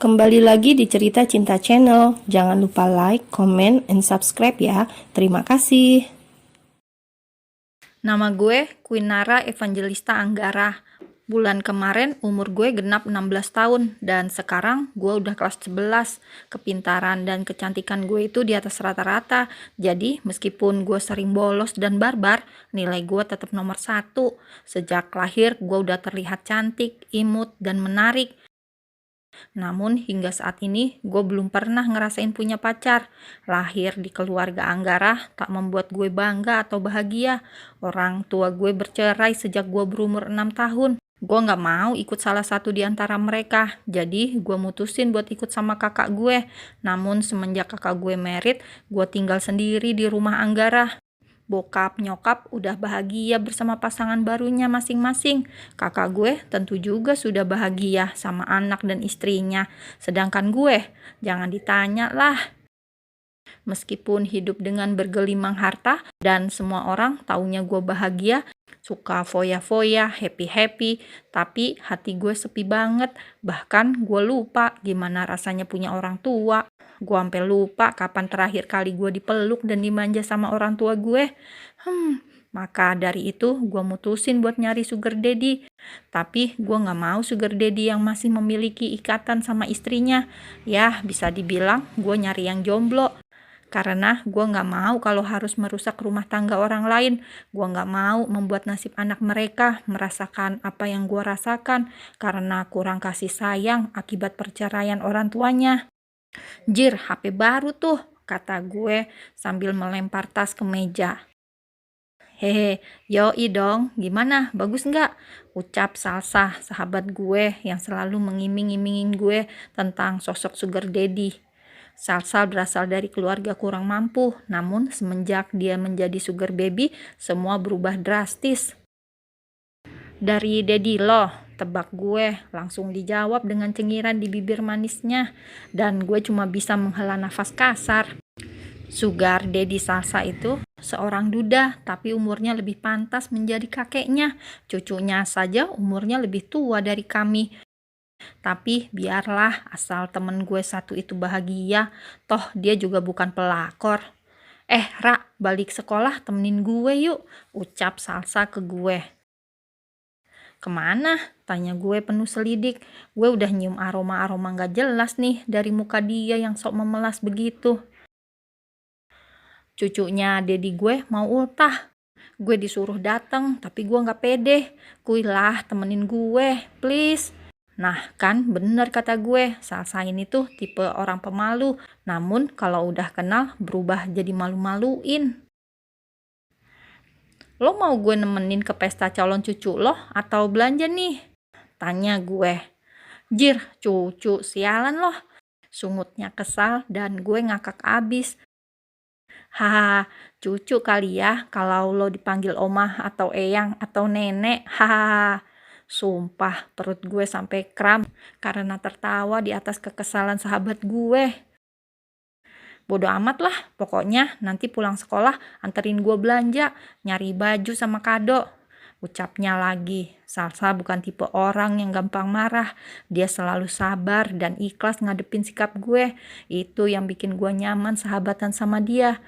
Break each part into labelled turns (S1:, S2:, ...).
S1: Kembali lagi di Cerita Cinta Channel. Jangan lupa like, comment, and subscribe ya. Terima kasih.
S2: Nama gue Quinara Evangelista Anggara. Bulan kemarin umur gue genap 16 tahun dan sekarang gue udah kelas 11. Kepintaran dan kecantikan gue itu di atas rata-rata. Jadi meskipun gue sering bolos dan barbar, nilai gue tetap nomor 1. Sejak lahir gue udah terlihat cantik, imut, dan menarik. Namun hingga saat ini gue belum pernah ngerasain punya pacar. Lahir di keluarga Anggara tak membuat gue bangga atau bahagia. Orang tua gue bercerai sejak gue berumur 6 tahun. Gue gak mau ikut salah satu di antara mereka. Jadi gue mutusin buat ikut sama kakak gue. Namun semenjak kakak gue merit, gue tinggal sendiri di rumah Anggara. Bokap nyokap udah bahagia bersama pasangan barunya masing-masing. Kakak gue tentu juga sudah bahagia sama anak dan istrinya. Sedangkan gue, jangan ditanya lah. Meskipun hidup dengan bergelimang harta dan semua orang taunya gue bahagia, suka foya-foya, happy-happy, tapi hati gue sepi banget. Bahkan gue lupa gimana rasanya punya orang tua. Gue sampai lupa kapan terakhir kali gue dipeluk dan dimanja sama orang tua gue. Maka dari itu gue mutusin buat nyari sugar daddy. Tapi gue gak mau sugar daddy yang masih memiliki ikatan sama istrinya. Ya bisa dibilang gue nyari yang jomblo. Karena gue gak mau kalau harus merusak rumah tangga orang lain. Gue gak mau membuat nasib anak mereka merasakan apa yang gue rasakan karena kurang kasih sayang akibat perceraian orang tuanya. Jir, HP baru tuh, kata gue sambil melempar tas ke meja. Hehe, yoi dong, gimana, bagus nggak? Ucap Salsa, sahabat gue yang selalu mengiming-imingin gue tentang sosok sugar daddy. Salsa berasal dari keluarga kurang mampu, namun semenjak dia menjadi sugar baby, semua berubah drastis. Dari daddy lo, tebak gue, langsung dijawab dengan cengiran di bibir manisnya, dan gue cuma bisa menghela nafas kasar. Sugar daddy Salsa itu seorang duda, tapi umurnya lebih pantas menjadi kakeknya. Cucunya saja umurnya lebih tua dari kami. Tapi biarlah, asal temen gue satu itu bahagia, toh dia juga bukan pelakor. Ra, balik sekolah temenin gue yuk, ucap Salsa ke gue. Kemana? Tanya gue penuh selidik. Gue udah nyium aroma-aroma gak jelas nih dari muka dia yang sok memelas begitu. Cucunya dedi gue mau ultah. Gue disuruh datang, tapi gue gak pede. Kuilah temenin gue, please. Nah kan bener kata gue, Salsa ini tuh tipe orang pemalu. Namun kalau udah kenal berubah jadi malu-maluin. Lo mau gue nemenin ke pesta calon cucu lo atau belanja nih? Tanya gue. Jir, cucu, sialan loh. Sungutnya kesal dan gue ngakak abis. Haha, cucu kali ya kalau lo dipanggil omah atau eyang atau nenek. Hahaha. Sumpah perut gue sampai kram karena tertawa di atas kekesalan sahabat gue. Bodo amat lah, pokoknya nanti pulang sekolah anterin gue belanja, nyari baju sama kado. Ucapnya lagi, Salsa bukan tipe orang yang gampang marah. Dia selalu sabar dan ikhlas ngadepin sikap gue. Itu yang bikin gue nyaman sahabatan sama dia.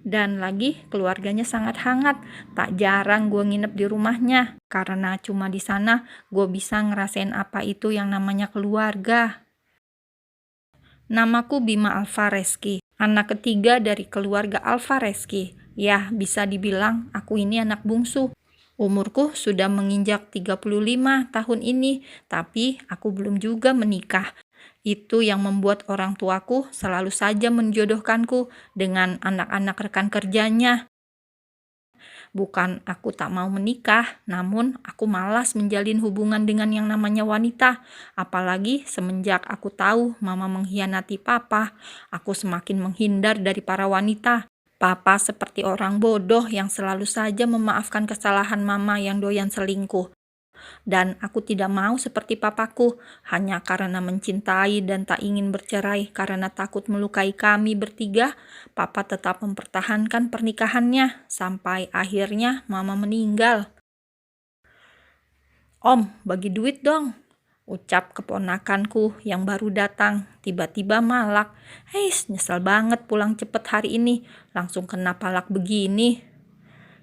S2: Dan lagi keluarganya sangat hangat. Tak jarang gue nginep di rumahnya. Karena cuma di sana gue bisa ngerasain apa itu yang namanya keluarga. Namaku Bima Alvareski, anak ketiga dari keluarga Alvareski. Ya, bisa dibilang aku ini anak bungsu. Umurku sudah menginjak 35 tahun ini, tapi aku belum juga menikah. Itu yang membuat orang tuaku selalu saja menjodohkanku dengan anak-anak rekan kerjanya. Bukan aku tak mau menikah, namun aku malas menjalin hubungan dengan yang namanya wanita. Apalagi semenjak aku tahu mama mengkhianati papa, aku semakin menghindar dari para wanita. Papa seperti orang bodoh yang selalu saja memaafkan kesalahan mama yang doyan selingkuh. Dan aku tidak mau seperti papaku, hanya karena mencintai dan tak ingin bercerai karena takut melukai kami bertiga. Papa tetap mempertahankan pernikahannya sampai akhirnya mama meninggal. Om, bagi duit dong. ucap keponakanku yang baru datang. Tiba-tiba malak. Hei, nyesel banget pulang cepet hari ini. Langsung kena palak begini.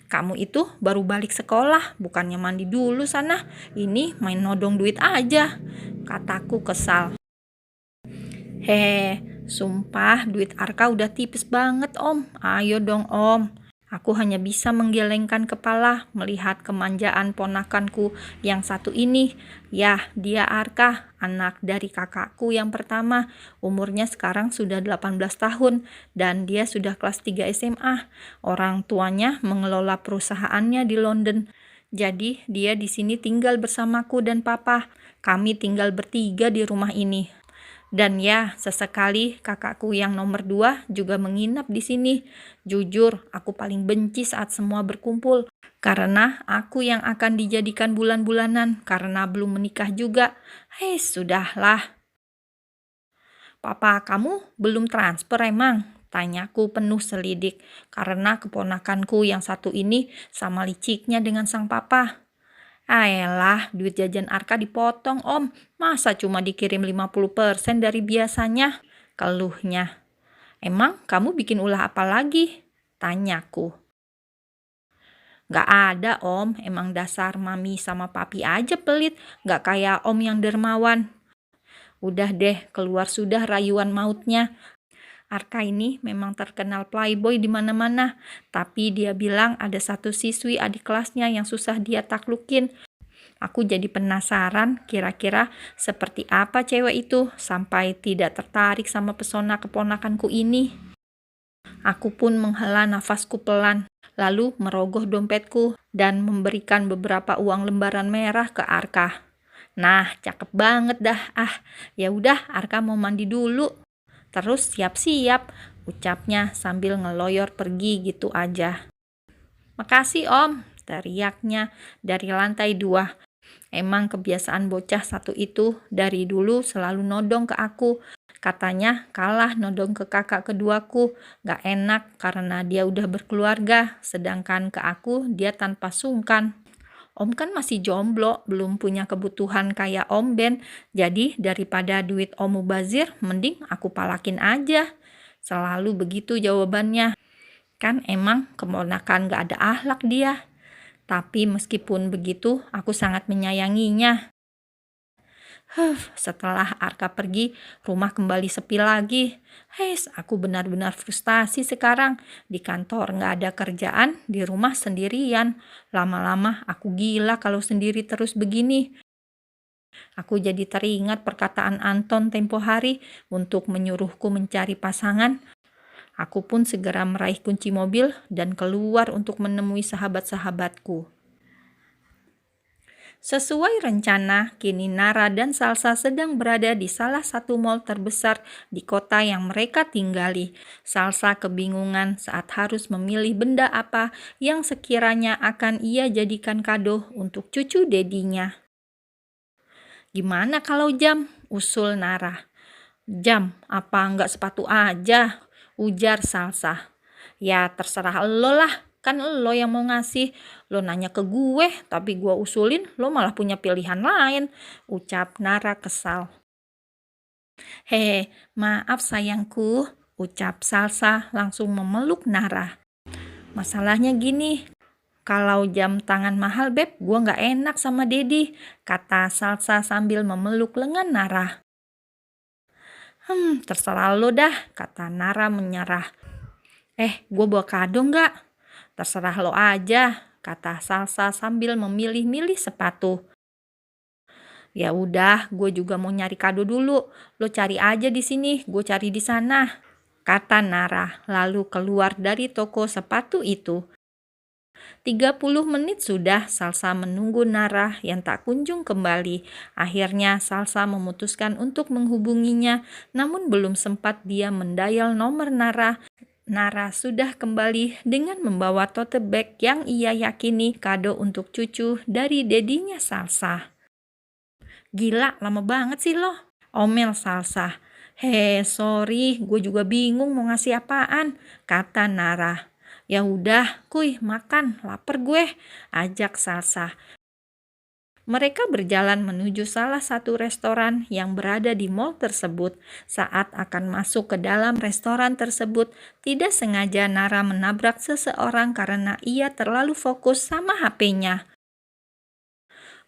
S2: Kamu itu baru balik sekolah, bukannya mandi dulu sana. Ini main nodong duit aja, kataku kesal. Hehe, sumpah duit Arka udah tipis banget om. Ayo dong om. Aku hanya bisa menggelengkan kepala melihat kemanjaan ponakanku yang satu ini. Ya, dia Arka, anak dari kakakku yang pertama. Umurnya sekarang sudah 18 tahun dan dia sudah kelas 3 SMA. Orang tuanya mengelola perusahaannya di London. Jadi dia di sini tinggal bersamaku dan papa. Kami tinggal bertiga di rumah ini. Dan ya, sesekali kakakku yang nomor 2 juga menginap di sini. Jujur, aku paling benci saat semua berkumpul. Karena aku yang akan dijadikan bulan-bulanan karena belum menikah juga. Hei, sudahlah. Papa, kamu belum transfer emang? Tanyaku penuh selidik. Karena keponakanku yang satu ini sama liciknya dengan sang papa. Ayolah, duit jajan Arka dipotong om. Masa cuma dikirim 50% dari biasanya? Keluhnya. Emang kamu bikin ulah apa lagi? Tanyaku. Gak ada om, emang dasar mami sama papi aja pelit. Gak kayak om yang dermawan. Udah deh, keluar sudah rayuan mautnya. Arka ini memang terkenal playboy di mana-mana, tapi dia bilang ada satu siswi adik kelasnya yang susah dia taklukin. Aku jadi penasaran kira-kira seperti apa cewek itu sampai tidak tertarik sama pesona keponakanku ini. Aku pun menghela nafasku pelan, lalu merogoh dompetku dan memberikan beberapa uang lembaran merah ke Arka. Nah, cakep banget dah. Ya udah, Arka mau mandi dulu. Terus siap-siap, ucapnya sambil ngeloyor pergi gitu aja. Makasih om, teriaknya dari lantai 2. Emang kebiasaan bocah satu itu dari dulu selalu nodong ke aku. Katanya kalah nodong ke kakak keduaku. Gak enak karena dia udah berkeluarga, sedangkan ke aku dia tanpa sungkan. Om kan masih jomblo, belum punya kebutuhan kayak Om Ben. Jadi daripada duit Om mubazir, mending aku palakin aja. Selalu begitu jawabannya. Kan emang keponakan gak ada akhlak dia. Tapi meskipun begitu, aku sangat menyayanginya. Setelah Arka pergi, rumah kembali sepi lagi. Aku benar-benar frustasi sekarang. Di kantor nggak ada kerjaan, di rumah sendirian. Lama-lama aku gila kalau sendiri terus begini. Aku jadi teringat perkataan Anton tempo hari untuk menyuruhku mencari pasangan. Aku pun segera meraih kunci mobil dan keluar untuk menemui sahabat-sahabatku. Sesuai rencana, kini Nara dan Salsa sedang berada di salah satu mall terbesar di kota yang mereka tinggali. Salsa kebingungan saat harus memilih benda apa yang sekiranya akan ia jadikan kado untuk cucu dedinya. Gimana kalau jam? Usul Nara. Jam? Apa enggak sepatu aja? Ujar Salsa. Ya terserah lo lah. Kan lo yang mau ngasih. Lo nanya ke gue, tapi gue usulin, lo malah punya pilihan lain. Ucap Nara kesal. Maaf sayangku. Ucap Salsa langsung memeluk Nara. Masalahnya gini, kalau jam tangan mahal beb, gue gak enak sama Dedi. Kata Salsa sambil memeluk lengan Nara. Terserah lo dah, kata Nara menyerah. Gue bawa kado gak? Terserah lo aja, kata Salsa sambil memilih-milih sepatu. Ya udah, gue juga mau nyari kado dulu. Lo cari aja di sini, gue cari di sana, kata Nara, lalu keluar dari toko sepatu itu. 30 menit sudah Salsa menunggu Nara yang tak kunjung kembali. Akhirnya Salsa memutuskan untuk menghubunginya, namun belum sempat dia mendayal nomor Nara. Nara sudah kembali dengan membawa tote bag yang ia yakini kado untuk cucu dari dedinya Salsa. Gila, lama banget sih lo, omel Salsa. Sorry, gue juga bingung mau ngasih apaan, kata Nara. Ya udah, kuy, makan, lapar gue, ajak Salsa. Mereka berjalan menuju salah satu restoran yang berada di mall tersebut. Saat akan masuk ke dalam restoran tersebut, tidak sengaja Nara menabrak seseorang karena ia terlalu fokus sama HP-nya.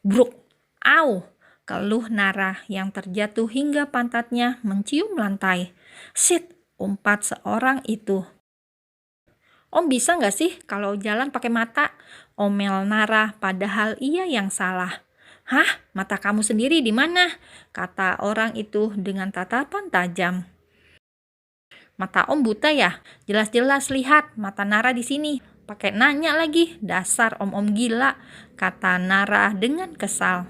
S2: Bruk, au, keluh Nara yang terjatuh hingga pantatnya mencium lantai. Shit, umpat seorang itu. Om bisa nggak sih kalau jalan pakai mata? Omel Nara padahal ia yang salah. Hah? Mata kamu sendiri di mana? Kata orang itu dengan tatapan tajam. Mata om buta ya? Jelas-jelas lihat mata Nara di sini. Pakai nanya lagi, dasar om-om gila, kata Nara dengan kesal.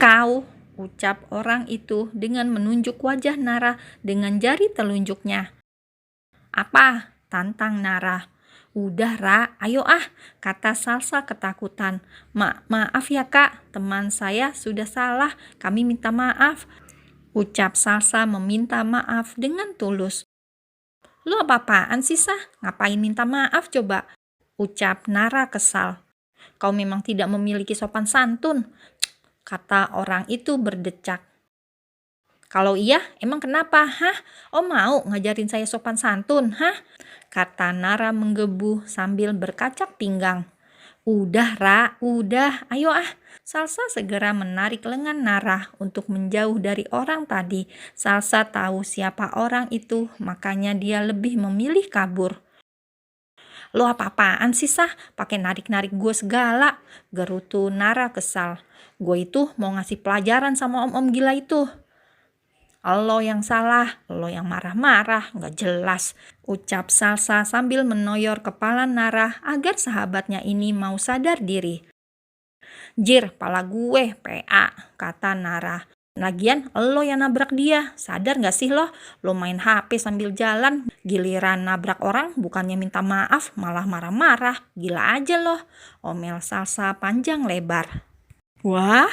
S2: Kau, ucap orang itu dengan menunjuk wajah Nara dengan jari telunjuknya. Apa? Tantang Nara. Udah Ra, ayo kata Salsa ketakutan. Maaf ya kak, teman saya sudah salah, kami minta maaf. Ucap Salsa meminta maaf dengan tulus. Lu apa-apaan sih Sah? Ngapain minta maaf coba? Ucap Nara kesal. Kau memang tidak memiliki sopan santun, kata orang itu berdecak. Kalau iya, emang kenapa? Hah? Om mau ngajarin saya sopan santun? Hah? Kata Nara menggebu sambil berkacak pinggang. Udah Ra, udah, ayo Salsa segera menarik lengan Nara untuk menjauh dari orang tadi. Salsa tahu siapa orang itu, makanya dia lebih memilih kabur. Lo apa-apaan sih Sah? Pakai narik-narik gue segala, gerutu Nara kesal. Gue itu mau ngasih pelajaran sama om-om gila itu. Lo yang salah, lo yang marah-marah, gak jelas, ucap Salsa sambil menoyor kepala Nara agar sahabatnya ini mau sadar diri. Jir, pala gue, PA, kata Nara. Lagian lo yang nabrak dia, sadar gak sih lo? Lo main HP sambil jalan, giliran nabrak orang bukannya minta maaf, malah marah-marah, gila aja lo, omel Salsa panjang lebar. Wah,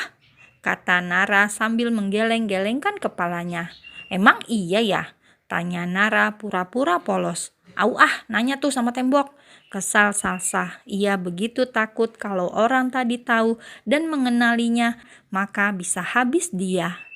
S2: kata Nara sambil menggeleng-gelengkan kepalanya. Emang iya ya? Tanya Nara pura-pura polos. Au nanya tuh sama tembok. Kesal Salsa. Ia begitu takut kalau orang tadi tahu dan mengenalinya, maka bisa habis dia.